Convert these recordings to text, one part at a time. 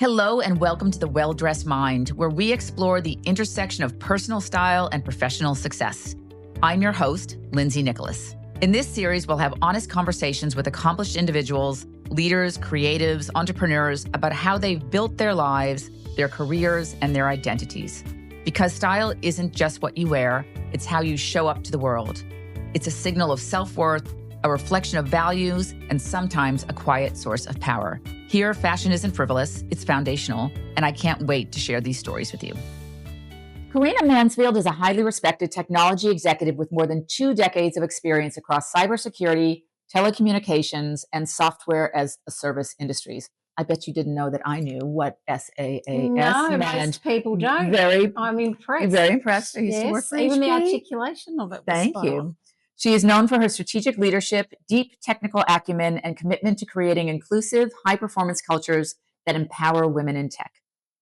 Hello and welcome to The Well-Dressed Mind, where we explore the intersection of personal style and professional success. I'm your host, Lindsay Nicholas. In this series, we'll have honest conversations with accomplished individuals, leaders, creatives, entrepreneurs about how they've built their lives, their careers, and their identities. Because style isn't just what you wear, it's how you show up to the world. It's a signal of self-worth, a reflection of values, and sometimes a quiet source of power. Here, fashion isn't frivolous, it's foundational, and I can't wait to share these stories with you. Karina Mansfield is a highly respected technology executive with more than 2 decades of experience across cybersecurity, telecommunications, and software as a service industries. I bet you didn't know that I knew what SaaS No, meant. most people don't. I'm impressed. Very impressed. I used to work for even the HP. articulation of it was Thank spot you. on. She is known for her strategic leadership, deep technical acumen, and commitment to creating inclusive, high-performance cultures that empower women in tech.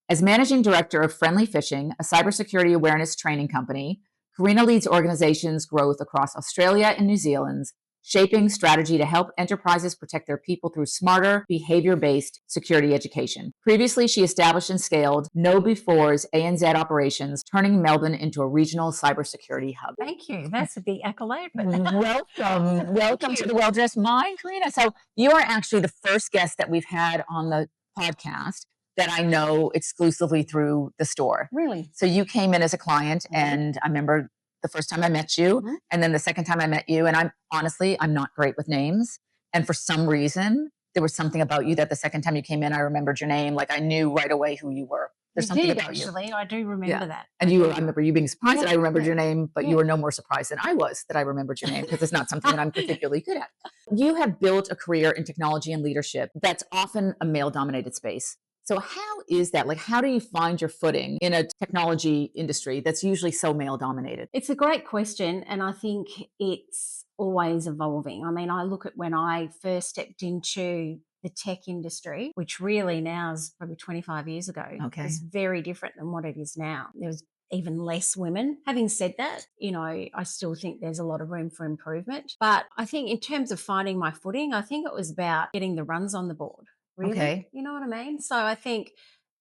As managing director of Phriendly Phishing, a cybersecurity awareness training company, Karina leads organizations' growth across Australia and New Zealand, shaping strategy to help enterprises protect their people through smarter, behavior-based security education. Previously, she established and scaled KnowBe4's ANZ operations, turning Melbourne into a regional cybersecurity hub. Thank you. That's a big accolade. But Welcome to The Well-Dressed Mind, Karina. So you are actually the first guest that we've had on the podcast that I know exclusively through the store. Really? So you came in as a client, and I remember the first time I met you, and then the second time I met you, and I'm not great with names. And for some reason, there was something about you that the second time you came in, I remembered your name. Like I knew right away who you were. There's something about actually. you. I do remember that. And I remember you being surprised that I remembered your name, but you were no more surprised than I was that I remembered your name, because it's not something that I'm particularly good at. You have built a career in technology and leadership that's often a male-dominated space. So how is that? Like, how do you find your footing in a technology industry that's usually so male-dominated? It's a great question, and I think it's always evolving. I mean, I look at when I first stepped into the tech industry, which really now is probably 25 years ago. Okay. It's very different than what it is now. There was even less women. Having said that, I still think there's a lot of room for improvement. But I think in terms of finding my footing, I think it was about getting the runs on the board. Really? Okay. You know what I mean? So I think,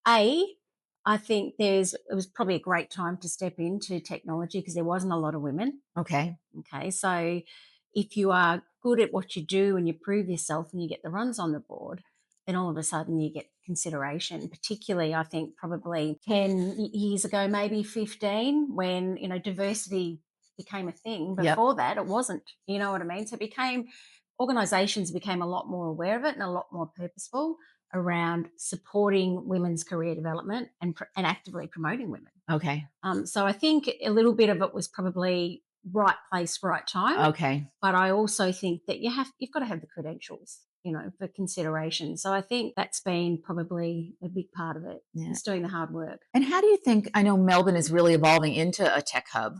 it was probably a great time to step into technology because there wasn't a lot of women. Okay. Okay. So if you are good at what you do and you prove yourself and you get the runs on the board, then all of a sudden you get consideration, particularly I think probably 10 years ago, maybe 15, when, diversity became a thing. Before that, it wasn't, you know what I mean? So organizations became a lot more aware of it and a lot more purposeful around supporting women's career development and actively promoting women. Okay. So I think a little bit of it was probably right place, right time. Okay. But I also think that you've got to have the credentials, for consideration. So I think that's been probably a big part of it. Yeah. It's doing the hard work. And how do you think, I know Melbourne is really evolving into a tech hub.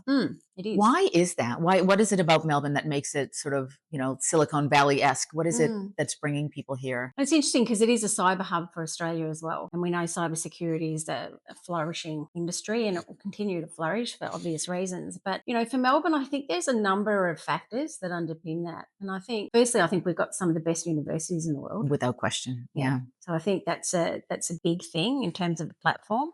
It is. Why is that? What is it about Melbourne that makes it sort of, Silicon Valley-esque? What is it that's bringing people here? It's interesting because it is a cyber hub for Australia as well. And we know cybersecurity is a flourishing industry and it will continue to flourish for obvious reasons. But, for Melbourne, I think there's a number of factors that underpin that. And I think, firstly, we've got some of the best universities in the world. Without question. Yeah. So I think that's a big thing in terms of the platform.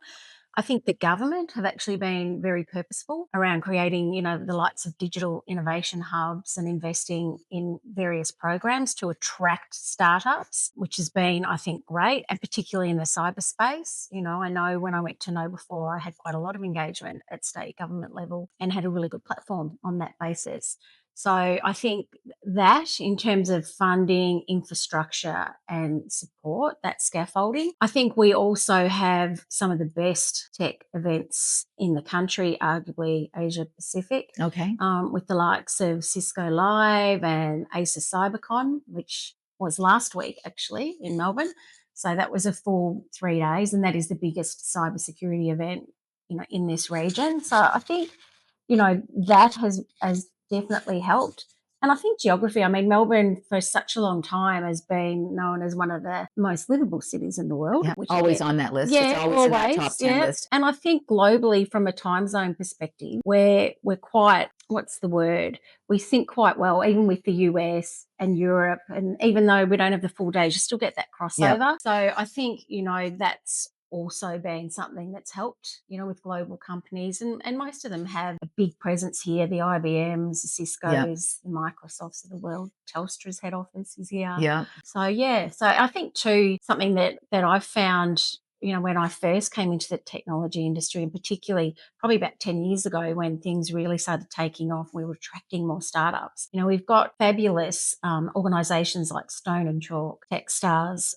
I think the government have actually been very purposeful around creating, the likes of digital innovation hubs and investing in various programs to attract startups, which has been, I think, great, and particularly in the cyberspace. I know when I went to KnowBe4, I had quite a lot of engagement at state government level and had a really good platform on that basis. So I think that in terms of funding, infrastructure and support, that scaffolding, I think we also have some of the best tech events in the country, arguably Asia Pacific. Okay. With the likes of Cisco Live and Acer CyberCon, which was last week actually in Melbourne. So that was a full 3 days, and that is the biggest cybersecurity event, in this region. So I think, that has definitely helped. And I think geography, I mean, Melbourne for such a long time has been known as one of the most livable cities in the world. Yeah, Which always on that list. It's yeah, always in that top 10 yeah. list. And I think globally, from a time zone perspective, we're quite, what's the word? We think quite well, even with the US and Europe. And even though we don't have the full days, you still get that Yep. crossover. So I think, that's also been something that's helped, with global companies. And most of them have a big presence here. The IBMs, the Yep. Cisco's, the Microsofts of the world. Telstra's head office is here. Yeah. So yeah, so I think too, something that I've found, when I first came into the technology industry, and particularly probably about 10 years ago when things really started taking off, we were attracting more startups. We've got fabulous organisations like Stone and Chalk, Techstars,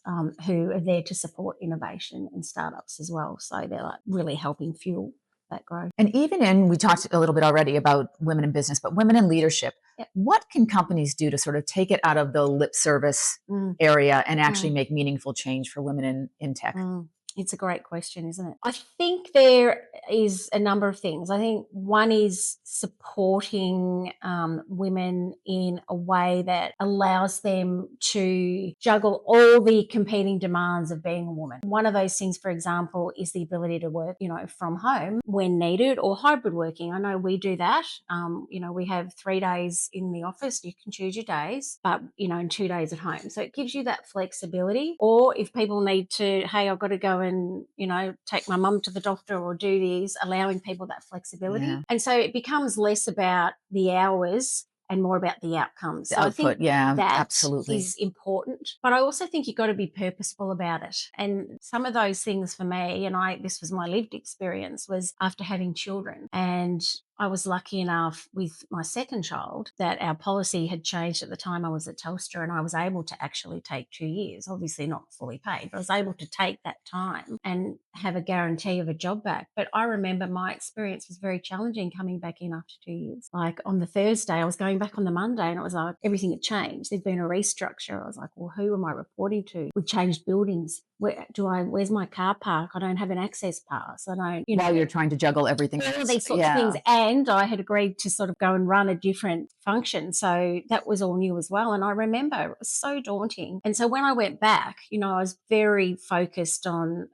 who are there to support innovation and startups as well. So they're like really helping fuel that growth. And even we talked a little bit already about women in business, but women in leadership, Yep. what can companies do to sort of take it out of the lip service area and actually make meaningful change for women in tech? It's a great question, isn't it? I think there is a number of things. I think one is supporting women in a way that allows them to juggle all the competing demands of being a woman. One of those things, for example, is the ability to work, from home when needed, or hybrid working. I know we do that. We have 3 days in the office. You can choose your days, but, and 2 days at home. So it gives you that flexibility. Or if people need to, hey, I've got to go and, take my mum to the doctor or do these, allowing people that flexibility. Yeah. And so it becomes less about the hours and more about the outcomes. The So output, I think that absolutely is important. But I also think you've got to be purposeful about it. And some of those things for me, and this was my lived experience, was after having children. And I was lucky enough with my second child that our policy had changed at the time I was at Telstra, and I was able to actually take 2 years, obviously not fully paid, but I was able to take that time and have a guarantee of a job back. But I remember my experience was very challenging coming back in after 2 years. Like on the Thursday, I was going back on the Monday, and it was like everything had changed. There'd been a restructure. I was like, well, who am I reporting to? We changed buildings. Where's my car park? I don't have an access pass. I don't, while you're trying to juggle everything all else. these sorts of things. And I had agreed to sort of go and run a different function. So that was all new as well. And I remember it was so daunting. And so when I went back, I was very focused on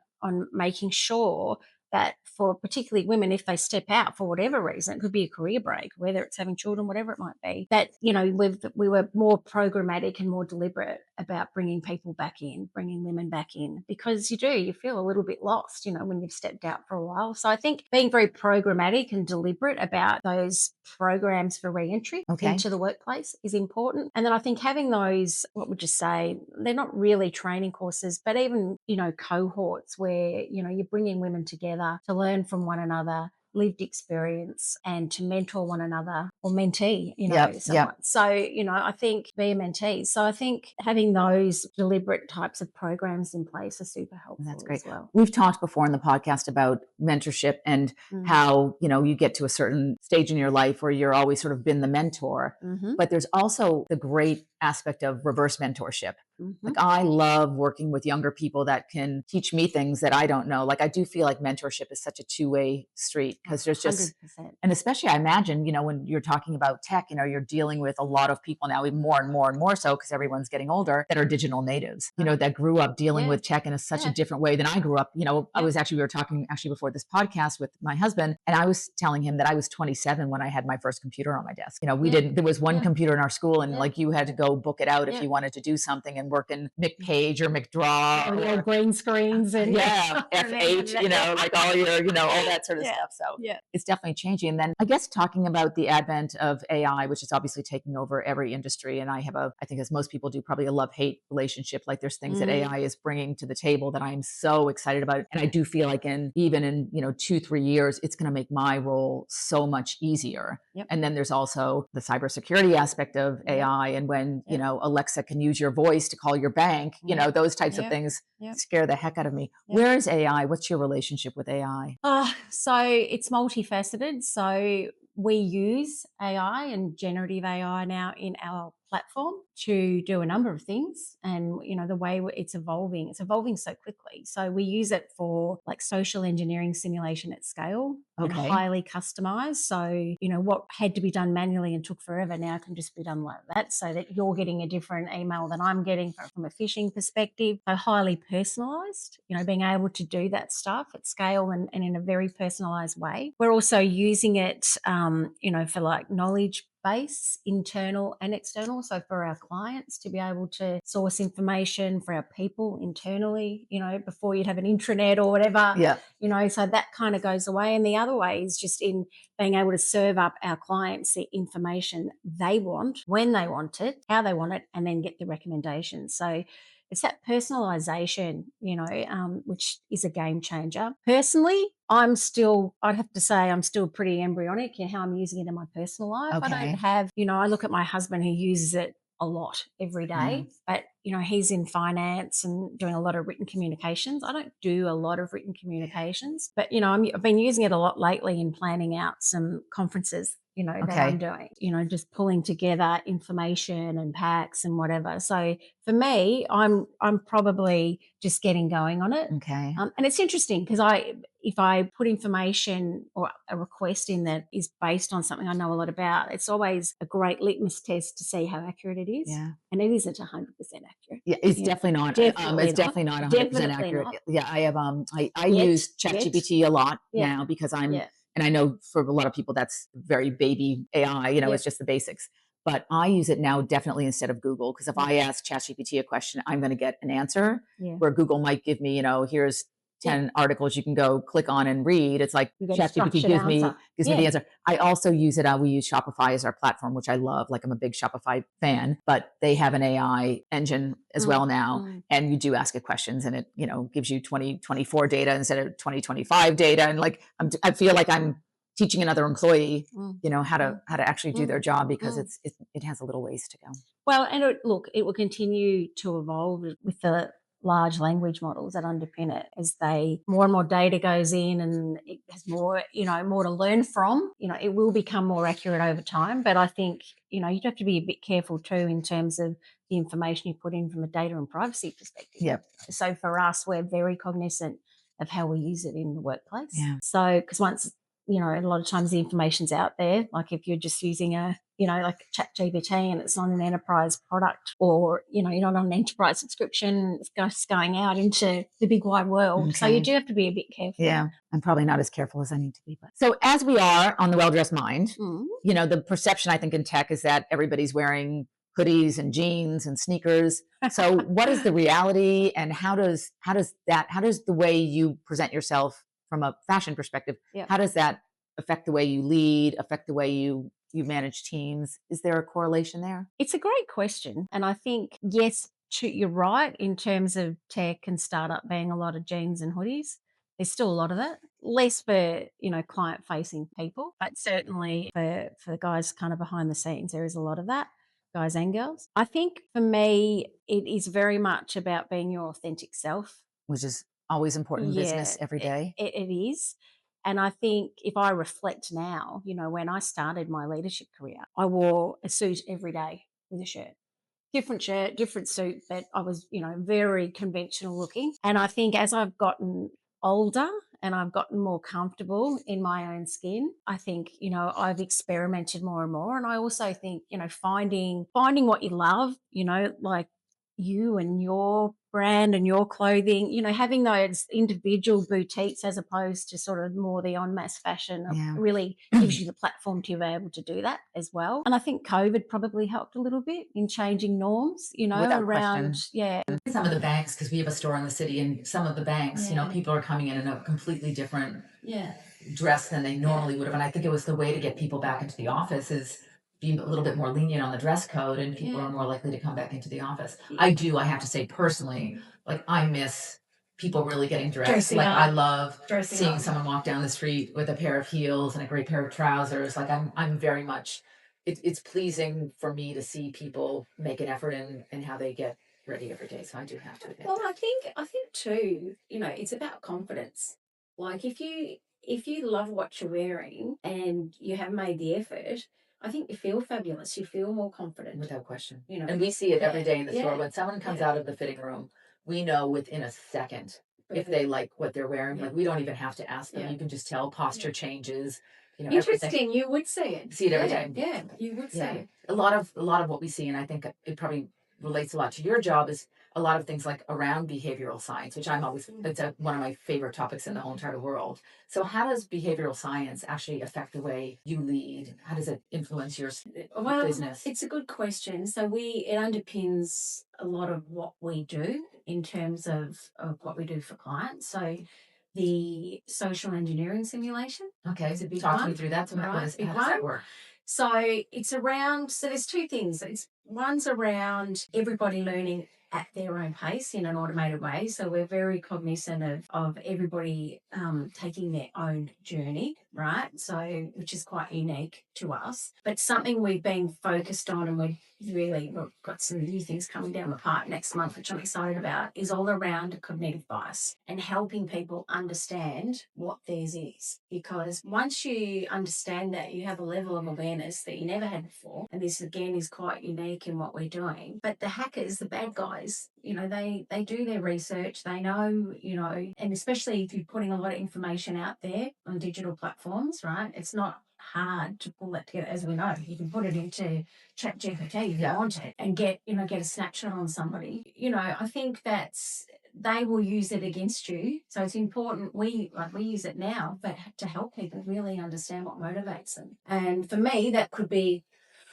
making sure that for particularly women, if they step out for whatever reason, it could be a career break, whether it's having children, whatever it might be, that, we were more programmatic and more deliberate about bringing people back in, bringing women back in, because you feel a little bit lost, when you've stepped out for a while. So I think being very programmatic and deliberate about those programs for re-entry into the workplace is important. And then I think having those, what would you say, they're not really training courses, but even, cohorts where, you're bringing women together to learn from one another, lived experience, and to mentor one another or mentee, someone. So, I think be a mentee. So I think having those deliberate types of programs in place are super helpful. That's great. As well. We've talked before in the podcast about mentorship and how, you get to a certain stage in your life where you're always sort of been the mentor, but there's also the great aspect of reverse mentorship. Like I love working with younger people that can teach me things that I don't know. Like I do feel like mentorship is such a two-way street because there's just, 100%. and especially I imagine, when you're talking about tech, you're dealing with a lot of people now, even more and more and more so because everyone's getting older, that are digital natives, that grew up dealing with tech in such a different way than I grew up. We were talking before this podcast with my husband, and I was telling him that I was 27 when I had my first computer on my desk. There was one computer in our school, and like you had to go book it out if you wanted to do something and work in McPage or McDraw or green screens and F8, like all your, all that sort of stuff. So it's definitely changing. And then I guess talking about the advent of AI, which is obviously taking over every industry. And I think as most people do, probably a love-hate relationship. Like there's things that AI is bringing to the table that I'm so excited about. And I do feel like even in 2-3 years, it's going to make my role so much easier. And then there's also the cybersecurity aspect of AI. And when, Alexa can use your voice to call your bank, those types of things scare the heck out of me. Where is AI? What's your relationship with AI? So it's multifaceted. So we use AI and generative AI now in our platform to do a number of things. And, the way it's evolving so quickly. So we use it for like social engineering simulation at scale. and Okay. highly customized. So, what had to be done manually and took forever now can just be done like that, so that you're getting a different email than I'm getting from a phishing perspective. So highly personalized, being able to do that stuff at scale and in a very personalized way. We're also using it, for like knowledge base, internal and external. So for our clients to be able to source information for our people internally, before you'd have an intranet or whatever, Yeah. so that kind of goes away. And the other way is just in being able to serve up our clients the information they want, when they want it, how they want it, and then get the recommendations. So it's that personalization, which is a game changer. Personally, I'd have to say I'm still pretty embryonic in how I'm using it in my personal life. I don't Okay. have, I look at my husband who uses it a lot every day, but he's in finance and doing a lot of written communications. I don't do a lot of written communications, but I've been using it a lot lately in planning out some conferences that I'm Okay. doing, just pulling together information and packs and whatever. So for me, I'm probably just getting going on it. Okay. And it's interesting because if I put information or a request in that is based on something I know a lot about, it's always a great litmus test to see how accurate it is. Yeah. And it isn't 100% accurate. Yeah, it's You know, definitely not. definitely It's not. definitely not 100% Definitely accurate. not. Yeah, I have. I Yet, use yet, ChatGPT a lot yeah, now because yeah, and I know for a lot of people that's very baby AI. It's yep, just the basics. But I use it now definitely instead of Google because if yeah, I ask ChatGPT a question, I'm going to get an answer yeah, where Google might give me, here's yeah. 10 articles you can go click on and read. It's like You get a ChatGPT structured answer. gives me Yeah. the answer. I also use it. We use Shopify as our platform, which I love. Like I'm a big Shopify fan, but they have an AI engine as Mm, well now. mm, And you do ask it questions and it, gives you 2024 data instead of 2025 data. And like, I feel like I'm teaching another employee, mm, how mm, to actually do mm, their job because mm. it has a little ways to go. Well, and it will continue to evolve with the large language models that underpin it as more and more data goes in and it has more, more to learn from. It will become more accurate over time. But I think, you'd have to be a bit careful too in terms of the information you put in from a data and privacy perspective. Yep. So for us, we're very cognizant of how we use it in the workplace. Yeah. So, because once, a lot of times the information's out there, like if you're just using like ChatGPT and it's not an enterprise product or, you're not on an enterprise subscription, it's just going out into the big wide world. So you Okay. do have to be a bit careful. Yeah. I'm probably not as careful as I need to be. But so as we are on the well-dressed mind, Mm. the perception I think in tech is that everybody's wearing hoodies and jeans and sneakers. So what is the reality and how does the way you present yourself from a fashion perspective, Yep. how does that affect the way you lead, affect the way you manage teams? Is there a correlation there? It's a great question. And I think, yes, you're right in terms of tech and startup being a lot of jeans and hoodies. There's still a lot of that. Less for, client facing people, but certainly for the guys kind of behind the scenes, there is a lot of that, guys and girls. I think for me, it is very much about being your authentic self. Which is always important in Yeah, business every day. it is. And I think if I reflect now, when I started my leadership career, I wore a suit every day with a shirt, different suit, but I was, very conventional looking. And I think as I've gotten older and I've gotten more comfortable in my own skin, I think, I've experimented more and more. And I also think, finding what you love, like you and your brand and your clothing, having those individual boutiques as opposed to sort of more the en masse fashion Yeah. really gives you the platform to be able to do that as well. And I think COVID probably helped a little bit in changing norms, Without around, question. yeah. Some of the banks, because we have a store in the city, and some of the banks, Yeah. people are coming in a completely different Yeah. dress than they normally would have. And I think it was the way to get people back into the office is being a little bit more lenient on the dress code, and people Yeah. are more likely to come back into the office. I have to say personally, like I miss people really getting dressed. Dressing Like up. I love Dressing seeing up. someone walk down the street with a pair of heels and a great pair of trousers. Like I'm very much, it's pleasing for me to see people make an effort in how they get ready every day. So I do have to admit. Well, I think too, it's about confidence. Like if you love what you're wearing and you have made the effort, I think you feel fabulous. You feel more confident. Without question. And we see it every day in the store. Yeah. When someone comes Yeah. out of the fitting room, we know within a second if they like what they're wearing. Like we don't even have to ask them. You can just tell posture changes. Interesting. Everything. You would see it. See it every time. Yeah, you would see it. A lot of what we see, and I think it probably relates a lot to your job, is a lot of things like around behavioral science, which I'm always it's one of my favorite topics in the whole entire world. So how does behavioral science actually affect the way you lead? How does it influence your business? It's a good question. So it underpins a lot of what we do in terms of what we do for clients. So the social engineering simulation. Okay, It's a big talk one, me through that. So right? how does Big that work? So it's around, so there's two things. One's around everybody learning at their own pace in an automated way. So we're very cognizant of everybody taking their own journey, right? So, which is quite unique to us, but something we've been focused on, and we've got some new things coming down the pipe next month, which I'm excited about, is all around cognitive bias and helping people understand what theirs is. Because once you understand that, you have a level of awareness that you never had before. And this again is quite unique in what we're doing. But the hackers, the bad guys, they do their research, they know, and especially if you're putting a lot of information out there on digital platforms, right? It's not hard to pull that together, as we know. You can put it into Chat GPT if you want it and get a snapshot on somebody. I think they will use it against you. So it's important we use it now, but to help people really understand what motivates them. And for me, that could be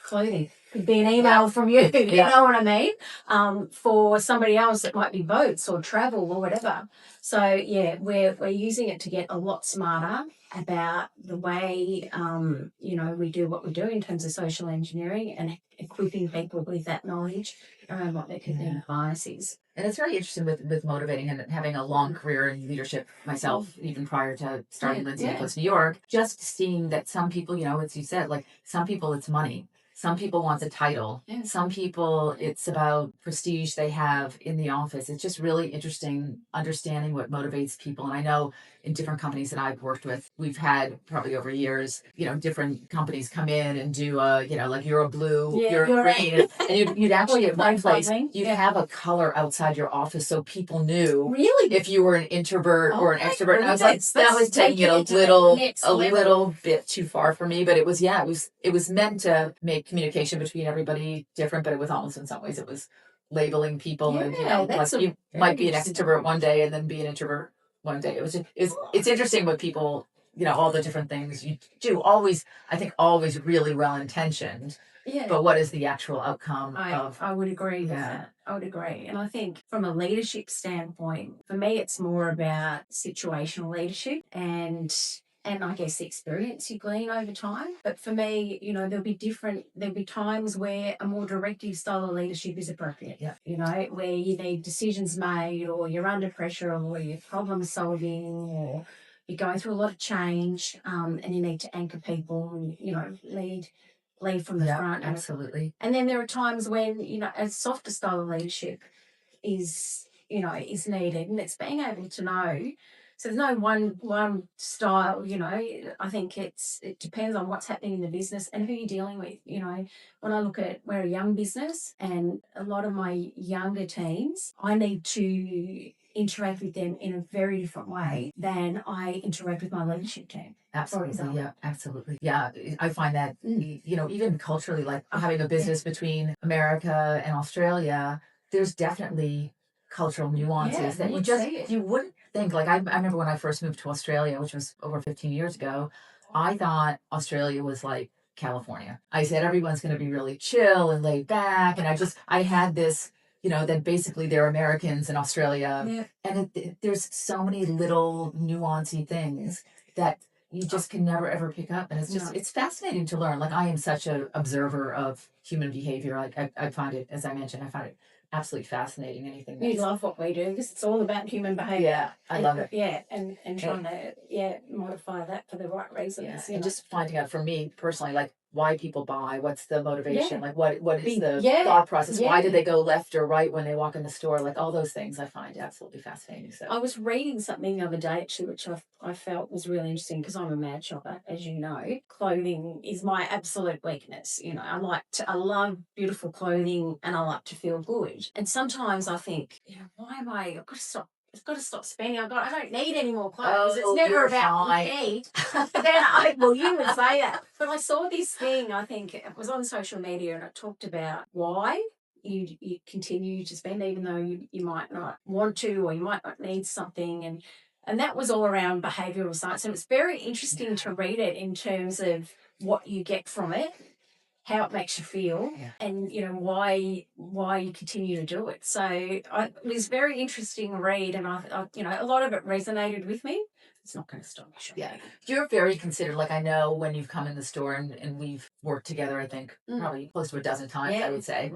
clothing, could be an email from you. You know what I mean? For somebody else, it might be boats or travel or whatever. So yeah, we're using it to get a lot smarter about the way we do what we do in terms of social engineering and equipping people with that knowledge around what their cognitive bias is. And it's very interesting with motivating and having a long career in leadership myself, even prior to starting Lindsay Nicholas New York, just seeing that some people, as you said, like some people it's money. Some people want the title. Some people, it's about prestige they have in the office. It's just really interesting understanding what motivates people. And I know in different companies that I've worked with, we've had probably over years, different companies come in and do, like you're a blue, you're green. And you'd actually at one place, you'd have a color outside your office so people knew if you were an introvert or an extrovert. And I was like, that was taking it a little bit too far for me. But it was meant to make communication between everybody different, but it was almost in some ways it was labeling people and like you might be an extrovert one day and then be an introvert one day. It's interesting what people, all the different things you do, always really well intentioned. But what is the actual outcome I would agree with that. I would agree. And I think from a leadership standpoint, for me, it's more about situational leadership and I guess the experience you glean over time. But for me, there'll be times where a more directive style of leadership is appropriate. Where you need decisions made or you're under pressure or you're problem solving or you're going through a lot of change and you need to anchor people and, lead from the front. Absolutely. And then there are times when, a softer style of leadership is needed, and it's being able to know. So there's no one style, I think it depends on what's happening in the business and who you're dealing with. When I look at, we're a young business and a lot of my younger teams, I need to interact with them in a very different way than I interact with my leadership team. Absolutely. Yeah, absolutely. Yeah, I find that, even culturally, like having a business between America and Australia, there's definitely cultural nuances that you wouldn't think. Like I remember when I first moved to Australia, which was over 15 years ago, I thought Australia was like California. I said everyone's going to be really chill and laid back. And I had this, that basically they're Americans in Australia. Yeah. And there's so many little nuancy things that you just can never ever pick up, and it's fascinating to learn. Like I am such an observer of human behavior. Like I find it, as I mentioned, I find it absolutely fascinating. Anything you love what we do because it's all about human behavior. Yeah, I love it. Yeah, and trying to modify that for the right reasons. And just finding out for me personally, like why people buy, what's the motivation, like what is the thought process, why did they go left or right when they walk in the store, like all those things I find absolutely fascinating. So I was reading something the other day actually, which I felt was really interesting because I'm a mad shopper, as you know. Clothing is my absolute weakness. I love beautiful clothing and I like to feel good. And sometimes I think, I've got to stop I've got to stop spending. I don't need any more clothes. It's Oh, never you're about fine. me. Well, you would say that. But I saw this thing, I think it was on social media, and it talked about why you continue to spend even though you might not want to, or you might not need something. And that was all around behavioural science. And it's very interesting to read it in terms of what you get from it, how it makes you feel, and why you continue to do it. So it was very interesting read, and I a lot of it resonated with me. It's not going to stop me shopping. Yeah. You're very considered. Like, I know when you've come in the store and we've worked together, I think probably close to a dozen times, I would say,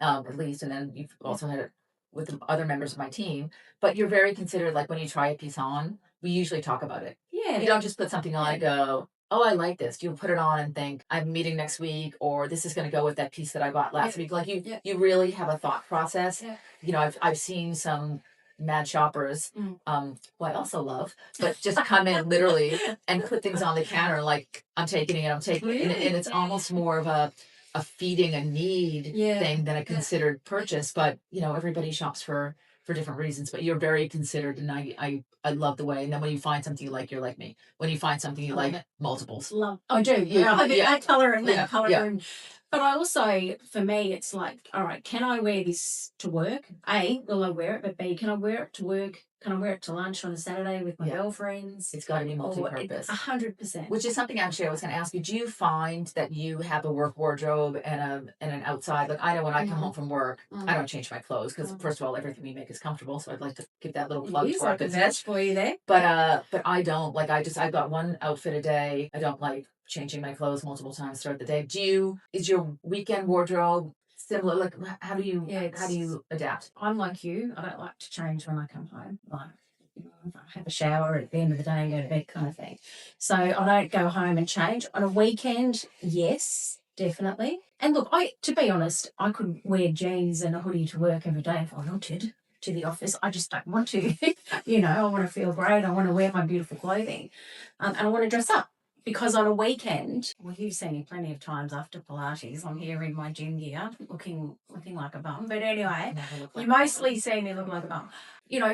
at least. And then you've also had it with the other members of my team. But you're very considered. Like, when you try a piece on, we usually talk about it. Yeah. You don't just put something on and go, oh, I like this. You'll put it on and think, I'm meeting next week, or this is going to go with that piece that I got last week. Like, you really have a thought process. Yeah. I've seen some mad shoppers, who I also love, but just come in literally and put things on the counter like, I'm taking it, and it's almost more of a feeding a need thing than a considered purchase. But everybody shops for different reasons. But you're very considered, and I love the way. And then when you find something you like, you're like me. When you find something you like, multiples. I do. Yeah, I colour and Yeah, colour yeah. and. But I also, for me, it's like, all right, can I wear this to work? A, will I wear it? But B, can I wear it to work? Can I wear it to lunch on a Saturday with my girlfriends? It's got to be multi-purpose. 100%. Which is something actually I was going to ask you. Do you find that you have a work wardrobe and an outside? Like, I know when I come home from work, I don't change my clothes because first of all, everything we make is comfortable. So I'd like to give that little plug to our business. For you there. But I don't like. I've got one outfit a day. I don't like changing my clothes multiple times throughout the day. Is your weekend wardrobe similar? Like, how do you adapt? I'm like you. I don't like to change when I come home. Like, I have a shower at the end of the day and go to bed kind of thing. So I don't go home and change. On a weekend, yes, definitely. And look, to be honest, I could wear jeans and a hoodie to work every day if I wanted, to the office. I just don't want to. I want to feel great. I want to wear my beautiful clothing, and I want to dress up. Because on a weekend, well, you've seen me plenty of times after Pilates. I'm here in my gym gear, looking like a bum. But anyway, you mostly see me look like a bum.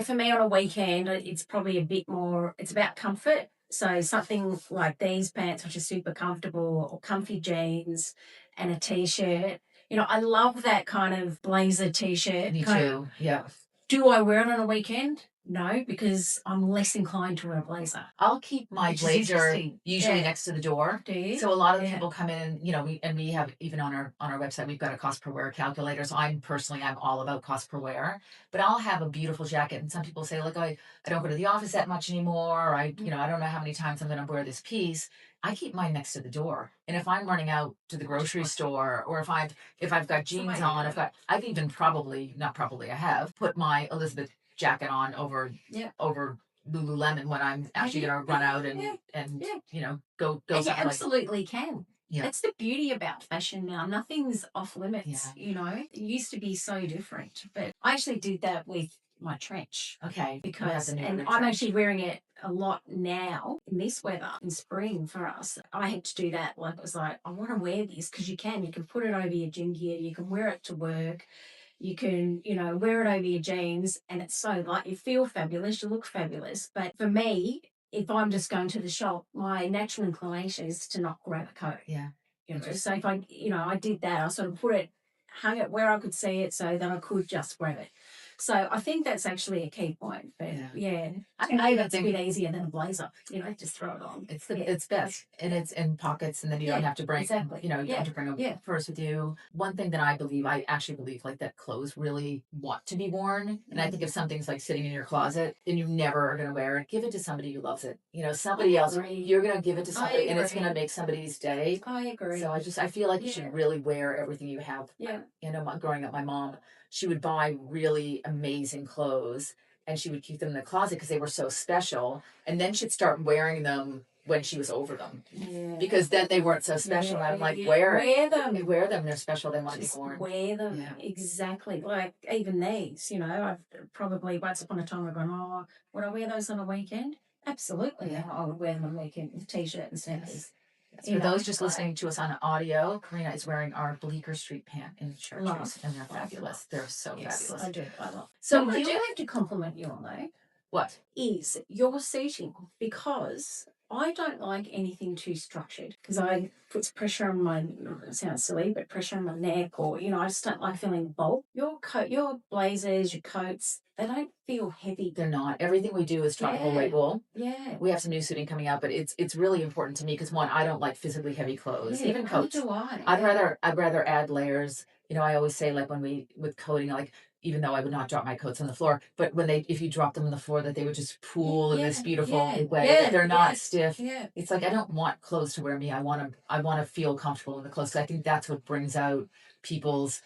For me on a weekend, it's probably a bit more. It's about comfort. So something like these pants, which are super comfortable, or comfy jeans, and a t-shirt. I love that kind of blazer t-shirt. Me too. Yeah. Do I wear it on a weekend? No, because I'm less inclined to wear a blazer. I'll keep my blazer usually next to the door. Do you? So a lot of people come in, we have, even on our website, we've got a cost per wear calculator. So I'm all about cost per wear, but I'll have a beautiful jacket. And some people say, like, I don't go to the office that much anymore. Or I don't know how many times I'm going to wear this piece. I keep mine next to the door. And if I'm running out to the grocery store, or if I've got jeans on, I've even I have put my Elizabeth jacket on over Lululemon when I'm actually going to run out and go. And you absolutely can. Yeah. That's the beauty about fashion now. Nothing's off limits. It used to be so different, but I actually did that with my trench. Okay. And I'm actually wearing it a lot now in this weather in spring for us. I had to do that. Like, it was like, I want to wear this because you can put it over your gym gear. You can wear it to work. You can, wear it over your jeans, and it's so light. You feel fabulous. You look fabulous. But for me, if I'm just going to the shop, my natural inclination is to not grab a coat. Yeah. So if I did that, I sort of hung it where I could see it so that I could just grab it. So I think that's actually a key point. But that's a bit easier than a blazer. Just throw it on. It's best, and it's in pockets, and then you don't have to bring you don't have to bring a purse with you. One thing that I actually believe, like, that clothes really want to be worn, and I think if something's like sitting in your closet and you never are going to wear it, give it to somebody who loves it. Somebody else. You're going to give it to somebody, and it's going to make somebody's day. I agree. So I feel like you should really wear everything you have. Yeah. Growing up, my mom, she would buy really amazing clothes and she would keep them in the closet because they were so special. And then she'd start wearing them when she was over them. Yeah. Because then they weren't so special. And I'm like, wear them. You wear them. They're special. They want to be worn. Wear them. Yeah. Exactly. Like even these, I've probably once upon a time I've gone, oh, would I wear those on a weekend? Absolutely. Yeah. I would wear them on a weekend with a t-shirt and sneakers. For those just listening to us on audio, Karina is wearing our Bleecker Street pant in chartreuse, and they're fabulous. They're so fabulous. I do. I love. So I do have to compliment you on though. What? Is your seating, because I don't like anything too structured because I puts pressure on my, it sounds silly, but pressure on my neck, or I just don't like feeling bulk. Your coat, your blazers, your coats, they don't feel heavy. They're not. Everything we do is tropical weight wool. Yeah. We have some new suiting coming out, but it's really important to me because one, I don't like physically heavy clothes, even coats. Do I. I'd rather add layers. I always say, like, when we with coating, like, even though I would not drop my coats on the floor, but if you drop them on the floor, that they would just pool in this beautiful way. That they're not stiff. Yeah. It's like I don't want clothes to wear me. I want to feel comfortable in the clothes. So I think that's what brings out people's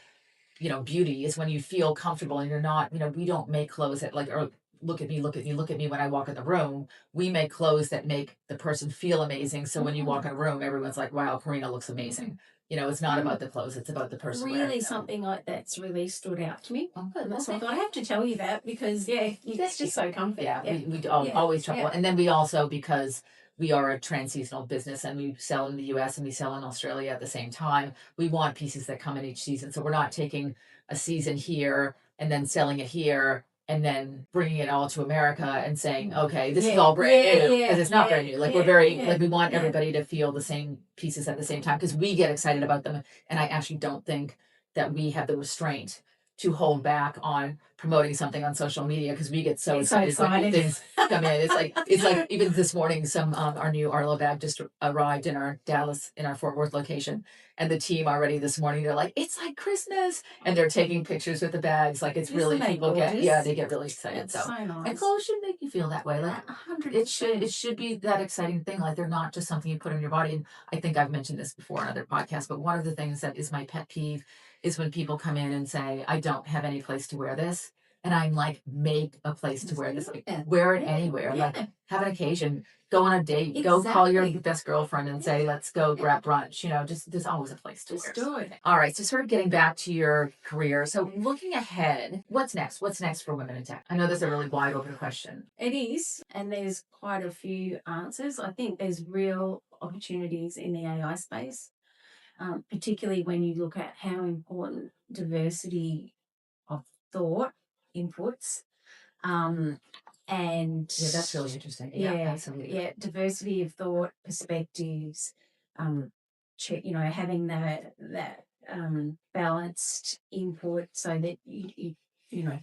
beauty, is when you feel comfortable and you're not, we don't make clothes that like, or look at me, look at me, look at me when I walk in the room. We make clothes that make the person feel amazing. So when you walk in a room, everyone's like, wow, Karina looks amazing. It's not about the clothes, it's about the person. Really, something like that's really stood out to me. Oh, good. So I thought I have to tell you that because it's just so comfy. We always trouble. And then we also, because we are a trans-seasonal business and we sell in the US and we sell in Australia at the same time, we want pieces that come in each season. So we're not taking a season here and then selling it here and then bringing it all to America and saying, okay, this is all brand new, because it's not brand new. Like, we're very, like, we want everybody to feel the same pieces at the same time because we get excited about them. And I actually don't think that we have the restraint to hold back on promoting something on social media because we get so excited when things come in. It's like even this morning, our new Arlo bag just arrived in our Fort Worth location, and the team already this morning, they're like, it's like Christmas, and they're taking pictures with the bags. Like, it's really, people they get really excited. It's so nice. And clothes should make you feel that way. Like, 100%. It should be that exciting thing. Like, they're not just something you put on your body. And I think I've mentioned this before on other podcasts, but one of the things that is my pet peeve is when people come in and say, I don't have any place to wear this. And I'm like, make a place to wear this. Like, wear it anywhere. Like, have an occasion, go on a date, go call your best girlfriend and say, let's go grab brunch. Just there's always a place to wear. Do it. All right. So sort of getting back to your career. So looking ahead, what's next? What's next for women in tech? I know that's a really wide open question. It is. And there's quite a few answers. I think there's real opportunities in the AI space. Particularly when you look at how important diversity of thought inputs, and that's really interesting. Absolutely. Diversity of thought, perspectives, having that balanced input so that you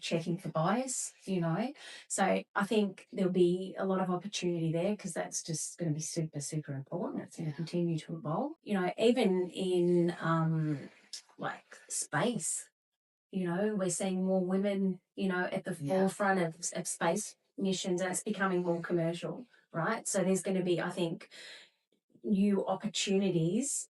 checking for bias, So I think there'll be a lot of opportunity there because that's just going to be super, super important. It's going to continue to evolve, even in like space, we're seeing more women, at the forefront of space missions, and it's becoming more commercial, right? So there's going to be, I think, new opportunities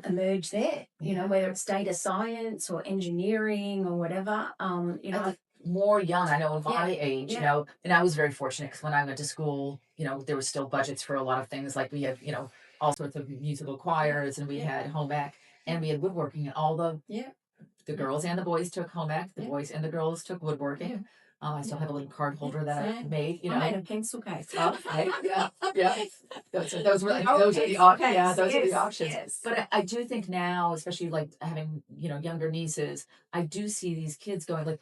emerge there, whether it's data science or engineering or whatever. I think more young, I know in my age, and I was very fortunate because when I went to school, there was still budgets for a lot of things. Like, we had, all sorts of musical choirs, and we had home ec, and we had woodworking, and all the girls and the boys took home ec, the boys and the girls took woodworking. I still have a little card holder that I made. I made a pencil case. Okay, yeah. Those were the options. Yes. But I do think now, especially like having younger nieces, I do see these kids going, like,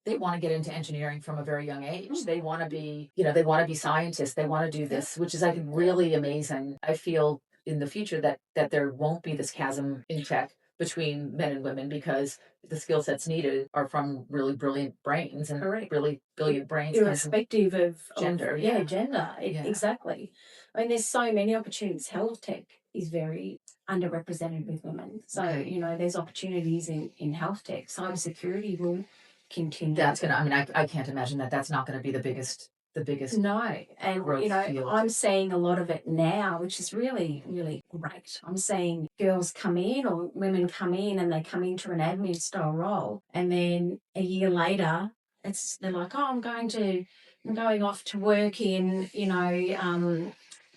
they want to get into engineering from a very young age. They want to be, they want to be scientists. They want to do this, which is, I think, really amazing. I feel in the future that there won't be this chasm in tech between men and women because the skill sets needed are from really brilliant brains and really brilliant brains. Irrespective of gender. Gender. Exactly. I mean, there's so many opportunities. Health tech is very underrepresented with women. So, there's opportunities in health tech. Cybersecurity will continue. That's going to, I can't imagine that's not going to be the biggest. No. And, field. I'm seeing a lot of it now, which is really, really great. I'm seeing girls come in or women come in and they come into an admin style role. And then a year later, they're like, oh, I'm going off to work in,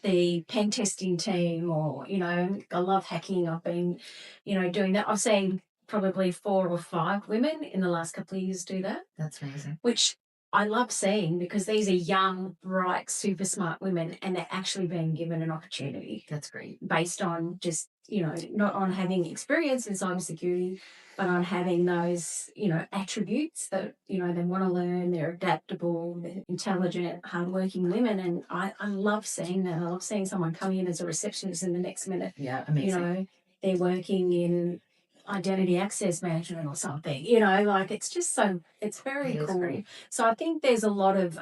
the pen testing team, or, I love hacking. I've been, doing that. I've seen probably 4 or 5 women in the last couple of years do that. That's amazing. Which I love seeing, because these are young, bright, super smart women, and they're actually being given an opportunity. That's great. Based on just, not on having experience in cybersecurity, but on having those, attributes that, they want to learn, they're adaptable, they're intelligent, hardworking women. And I love seeing that. I love seeing someone come in as a receptionist and the next minute, Yeah, amazing. they're working in identity access management or something, like it's just it's very cool. Great. So I think there's a lot of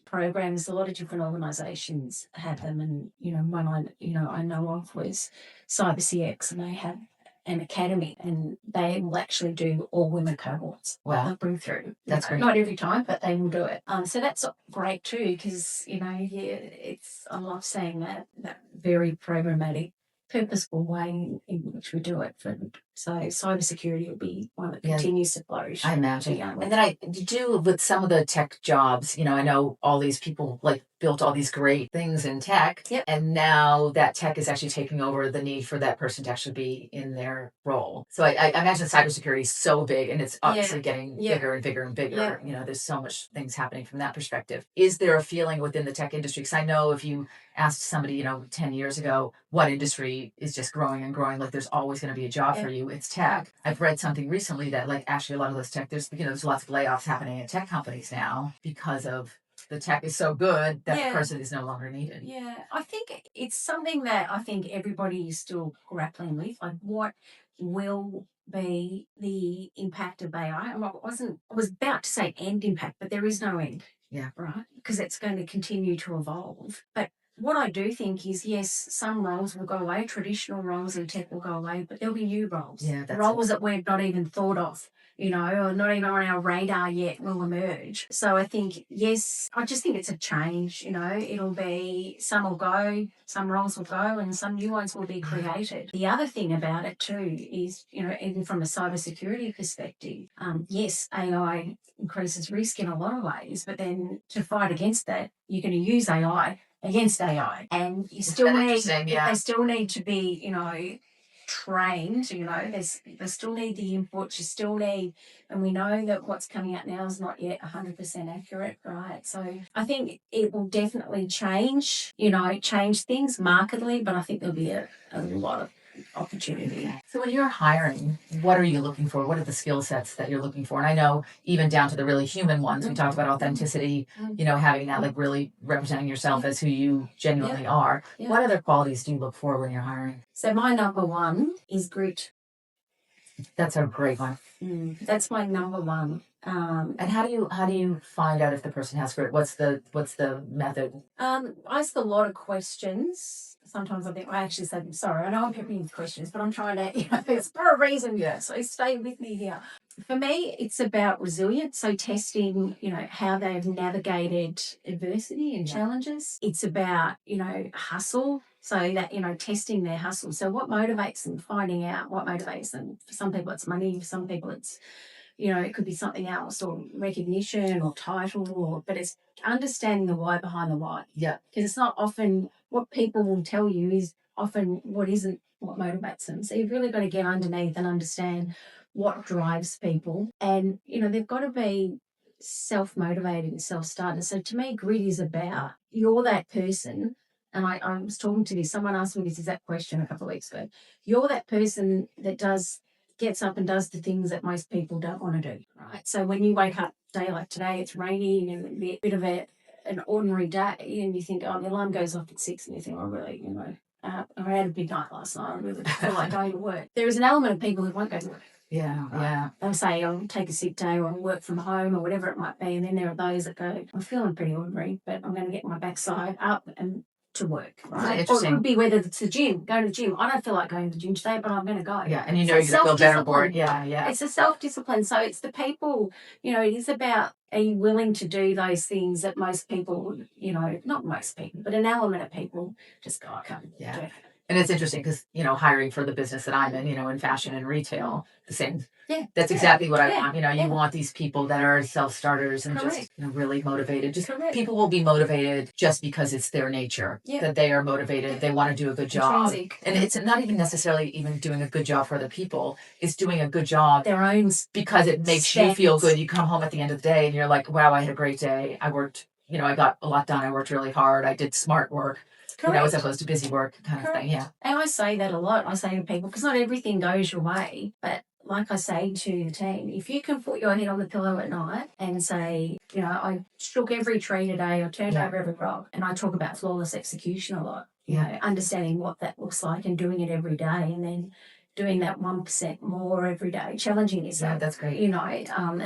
programs, a lot of different organizations have them. And, one I know of was CyberCX, and they have an academy, and they will actually do all women cohorts. Wow. They'll bring through. That's great. Not every time, but they will do it. So that's great too, because, I love seeing that very programmatic, purposeful way in which we do it. So cybersecurity will be one that continues to flourish. I imagine. And then I do with some of the tech jobs, I know all these people like built all these great things in tech. Yep. And now that tech is actually taking over the need for that person to actually be in their role. So I imagine cybersecurity is so big, and it's obviously getting bigger and bigger and bigger. There's so much things happening from that perspective. Is there a feeling within the tech industry? Because I know if you asked somebody, 10 years ago, what industry is just growing and growing, like there's always going to be a job for you. It's tech. I've read something recently that like actually a lot of those tech, there's lots of layoffs happening at tech companies now because of the tech is so good that the person is no longer needed. Yeah, I think it's something that I think everybody is still grappling with. Like, what will be the impact of AI? I was about to say end impact, but there is no end. Yeah. Right? Because it's going to continue to evolve. But what I do think is, yes, some roles will go away. Traditional roles in tech will go away, but there'll be new roles. Yeah, that's roles that we've not even thought of, or not even on our radar yet, will emerge. So I think, yes, I just think it's a change. It'll be, some will go, some roles will go, and some new ones will be created. The other thing about it too is, even from a cybersecurity perspective, yes, AI increases risk in a lot of ways, but then to fight against that, you're going to use AI against AI, and you still need, they still need to be, trained. They still need the inputs. You still need, and we know that what's coming out now is not yet 100% accurate, right? So I think it will definitely change things markedly, but I think there'll be a lot of opportunity. So when you're hiring, what are you looking for? What are the skill sets that you're looking for? And I know even down to the really human ones, we talked about authenticity, having that, like really representing yourself as who you genuinely are. What other qualities do you look for when you're hiring? So my number one is grit. That's a great one. That's my number one. And how do you find out if the person has grit? What's the method? I ask a lot of questions. Sometimes I think I actually say, sorry, I know I'm peppering with questions, but I'm trying to, it's for a reason. Yeah. So stay with me here. For me, it's about resilience. So testing, how they've navigated adversity and challenges. It's about, hustle. So that, testing their hustle. So what motivates them, finding out what motivates them. For some people, it's money. For some people, it's, it could be something else, or recognition or title, but it's understanding the why behind the why. Yeah. Because it's not often what people will tell you is often what motivates them. So you've really got to get underneath and understand what drives people. And, they've got to be self-motivated and self-started. So to me, grit is about, you're that person. And I was talking to someone asked me this exact question a couple of weeks ago. You're that person that gets up and does the things that most people don't want to do, right? So when you wake up a day like today, it's raining and it'll be a bit of an ordinary day, and you think, the alarm goes off at 6, and you think, really, I had a big night last night, I really don't feel like going to work. There is an element of people who won't go to work. Yeah, right? Yeah. They'll say, I'll take a sick day, or I'll work from home, or whatever it might be. And then there are those that go, I'm feeling pretty ordinary, but I'm going to get my backside up and to work, right? Or it could be whether it's the gym, go to the gym. I don't feel like going to the gym today, but I'm going to go. Yeah, and you're going to feel better for it. Yeah, yeah. It's a self-discipline. So it's the people, it is about, are you willing to do those things that most people, not most people, but an element of people just go, I can't do it. And it's interesting because, hiring for the business that I'm in, in fashion and retail, the same. Yeah. That's exactly what I Yeah. want. You want these people that are self-starters and Correct. just, really motivated. Just Correct. people will be motivated just because it's their nature, that they are motivated. They want to do a good job. Intrinsic. And it's not even necessarily even doing a good job for other people. It's doing a good job Their own because it makes you feel good. You come home at the end of the day and you're like, wow, I had a great day. I worked, I got a lot done. I worked really hard. I did smart work. As opposed to busy work kind of thing. Yeah. And I say that a lot. I say to people, because not everything goes your way, but like I say to the team, if you can put your head on the pillow at night and say, I shook every tree today or turned over every rock, and I talk about flawless execution a lot, understanding what that looks like and doing it every day, and then doing that 1% more every day, challenging yourself. Yeah, that's great. And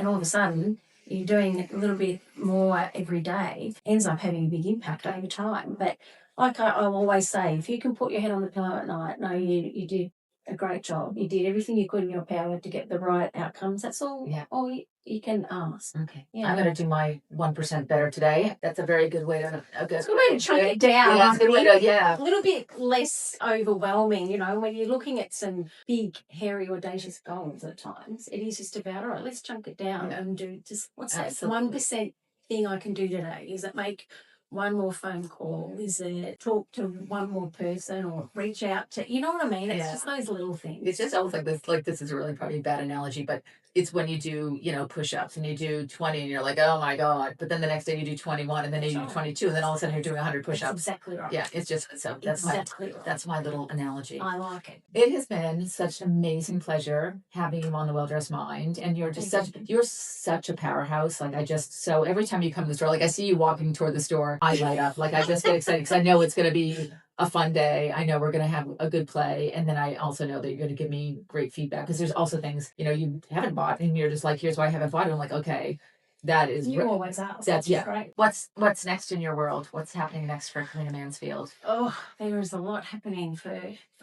all of a sudden, you're doing a little bit more every day, ends up having a big impact over time. But like I'll always say, if you can put your head on the pillow at night, no, you did a great job. You did everything you could in your power to get the right outcomes. That's all. Yeah. All you can ask. Okay. Yeah. I'm going to do my 1% better today. That's a very good way to. It's a good way to chunk it down. Yeah, it's a good way to. A little bit less overwhelming. When you're looking at some big, hairy, audacious goals at times, it is just about, all right, let's chunk it down and do just what's that 1% thing I can do today? Is it make one more phone call? Is it talk to one more person or reach out to, you know what I mean? It's just those little things. It's just almost like this is really probably a bad analogy, but it's when you do, push-ups and you do 20 and you're like, oh my God. But then the next day you do 21 and then you do 22 and then all of a sudden you're doing 100 push-ups. That's exactly right. Yeah, it's just, so that's my little analogy. I like it. It has been such an amazing pleasure having you on the Well-Dressed Mind, and you're just you're such a powerhouse. Like so every time you come to the store, like I see you walking toward the store, I light up. Like I just get excited because I know it's going to be a fun day. I know we're going to have a good play. And then I also know that you're going to give me great feedback because there's also things, you haven't bought and you're just like, here's why I haven't bought it. I'm like, okay, that is. You always ask. That's great. What's next in your world? What's happening next for Karina Mansfield? Oh, there is a lot happening for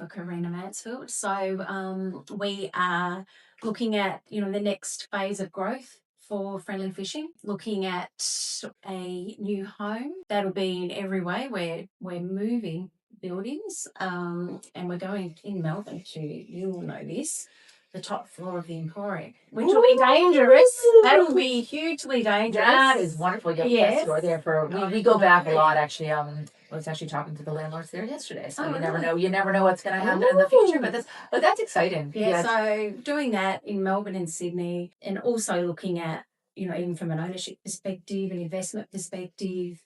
Karina Mansfield. So we are looking at, the next phase of growth for Phriendly Phishing, looking at a new home that'll be in every way. We're moving buildings, and we're going in Melbourne you'll know this, the top floor of the Emporium, which will be dangerous. That'll be hugely dangerous. That is wonderful. Yes, you're there for. We go back a lot. Actually, I was actually talking to the landlords there yesterday. So you never know. You never know what's going to happen in the future. But that's exciting. Yeah. So doing that in Melbourne and Sydney, and also looking at, even from an ownership perspective, an investment perspective,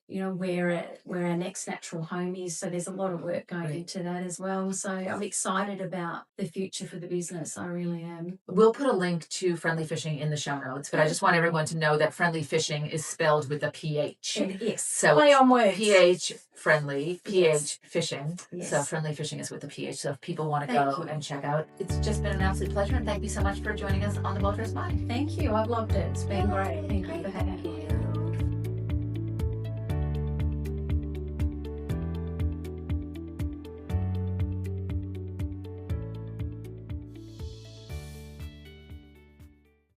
where our next natural home is. So there's a lot of work going into that as well. So I'm excited about the future for the business. I really am. We'll put a link to Phriendly Phishing in the show notes, but I just want everyone to know that Phriendly Phishing is spelled with a PH. Yes. So play on words. PH friendly, PH phishing. Yes. So Phriendly Phishing is with a PH. So if people want to go and check out, it's just been an absolute pleasure. And thank you so much for joining us on the Well-Dressed Mind. Thank you. I've loved it. It's been great. Thank you for having me.